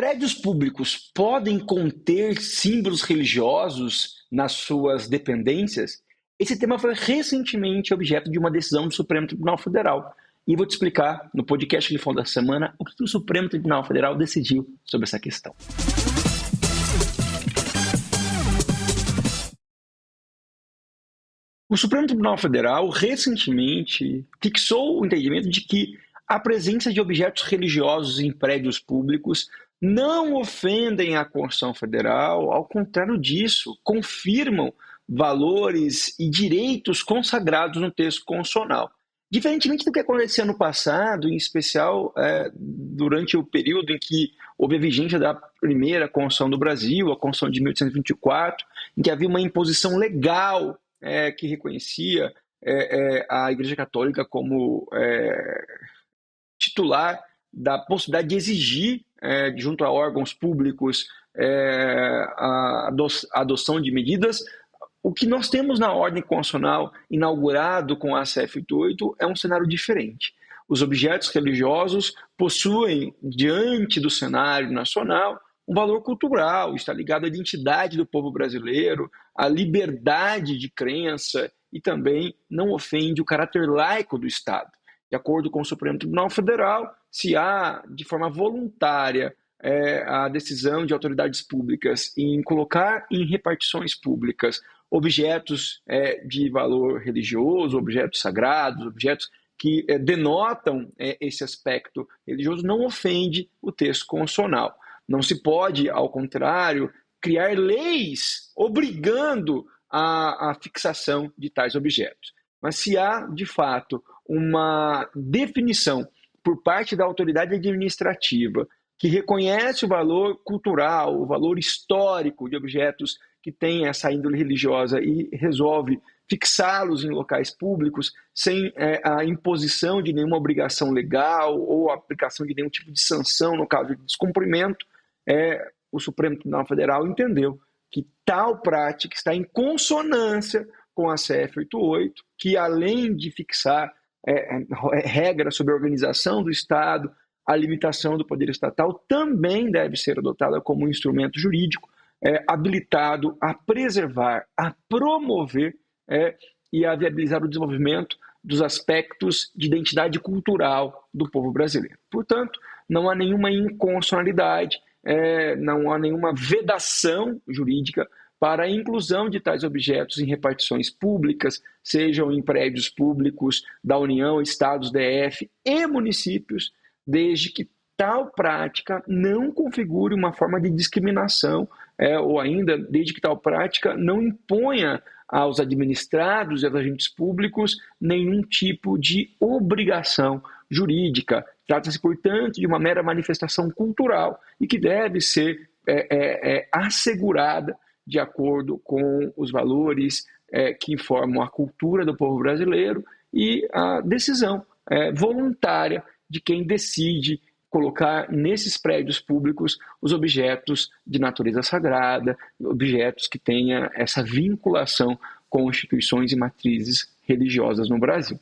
prédios públicos podem conter símbolos religiosos nas suas dependências? Esse tema foi recentemente objeto de uma decisão do Supremo Tribunal Federal. E vou te explicar no podcast Grifão da Semana o que o Supremo Tribunal Federal decidiu sobre essa questão. O Supremo Tribunal Federal recentemente fixou o entendimento de que a presença de objetos religiosos em prédios públicos não ofendem a Constituição Federal, ao contrário disso, confirmam valores e direitos consagrados no texto constitucional. Diferentemente do que acontecia no passado, em especial durante o período em que houve a vigência da primeira Constituição do Brasil, a Constituição de 1824, em que havia uma imposição legal que reconhecia a Igreja Católica como titular da possibilidade de exigir, junto a órgãos públicos, a adoção de medidas. O que nós temos na ordem constitucional inaugurado com a ACF 88 é um cenário diferente. Os objetos religiosos possuem, diante do cenário nacional, um valor cultural, está ligado à identidade do povo brasileiro, à liberdade de crença e também não ofende o caráter laico do Estado. De acordo com o Supremo Tribunal Federal, se há, de forma voluntária, a decisão de autoridades públicas em colocar em repartições públicas objetos de valor religioso, objetos sagrados, objetos que denotam esse aspecto religioso, não ofende o texto constitucional. Não se pode, ao contrário, criar leis obrigando a fixação de tais objetos. Mas se há, de fato, uma definição por parte da autoridade administrativa que reconhece o valor cultural, o valor histórico de objetos que têm essa índole religiosa e resolve fixá-los em locais públicos sem a imposição de nenhuma obrigação legal ou a aplicação de nenhum tipo de sanção no caso de descumprimento, o Supremo Tribunal Federal entendeu que tal prática está em consonância com a CF 88, que além de fixar regras sobre a organização do Estado, a limitação do poder estatal, também deve ser adotada como um instrumento jurídico habilitado a preservar, a promover e a viabilizar o desenvolvimento dos aspectos de identidade cultural do povo brasileiro. Portanto, não há nenhuma inconstitucionalidade, não há nenhuma vedação jurídica para a inclusão de tais objetos em repartições públicas, sejam em prédios públicos da União, estados, DF e municípios, desde que tal prática não configure uma forma de discriminação, ou ainda, desde que tal prática não imponha aos administrados e aos agentes públicos nenhum tipo de obrigação jurídica. Trata-se, portanto, de uma mera manifestação cultural e que deve ser assegurada de acordo com os valores que informam a cultura do povo brasileiro e a decisão voluntária de quem decide colocar nesses prédios públicos os objetos de natureza sagrada, objetos que tenham essa vinculação com instituições e matrizes religiosas no Brasil.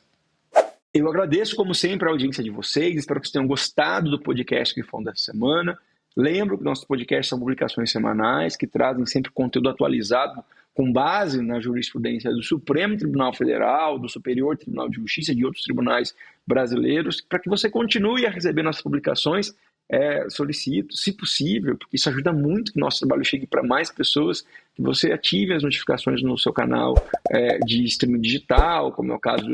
Eu agradeço, como sempre, a audiência de vocês, espero que vocês tenham gostado do podcast Grifão da Semana. Lembro que nossos podcasts são publicações semanais que trazem sempre conteúdo atualizado com base na jurisprudência do Supremo Tribunal Federal, do Superior Tribunal de Justiça e de outros tribunais brasileiros. Para que você continue a receber nossas publicações, solicito, se possível, porque isso ajuda muito que nosso trabalho chegue para mais pessoas, que você ative as notificações no seu canal de streaming digital, como é o caso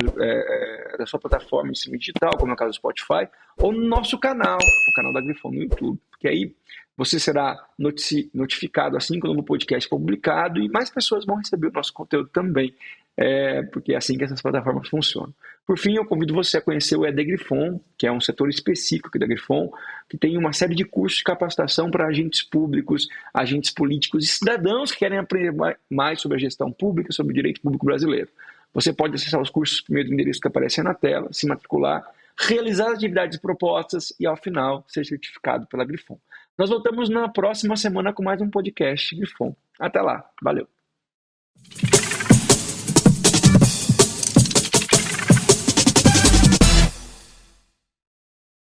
da sua plataforma de streaming digital, como é o caso do Spotify, ou no nosso canal, o canal da Grifão no YouTube, porque aí você será notificado assim quando o podcast for publicado e mais pessoas vão receber o nosso conteúdo também, porque é assim que essas plataformas funcionam. Por fim, eu convido você a conhecer o ED Grifon, que é um setor específico aqui da Grifon, que tem uma série de cursos de capacitação para agentes públicos, agentes políticos e cidadãos que querem aprender mais sobre a gestão pública, sobre o direito público brasileiro. Você pode acessar os cursos por meio do endereço que aparece aí na tela, se matricular, realizar as atividades propostas e, ao final, ser certificado pela Grifon. Nós voltamos na próxima semana com mais um podcast Grifon. Até lá. Valeu.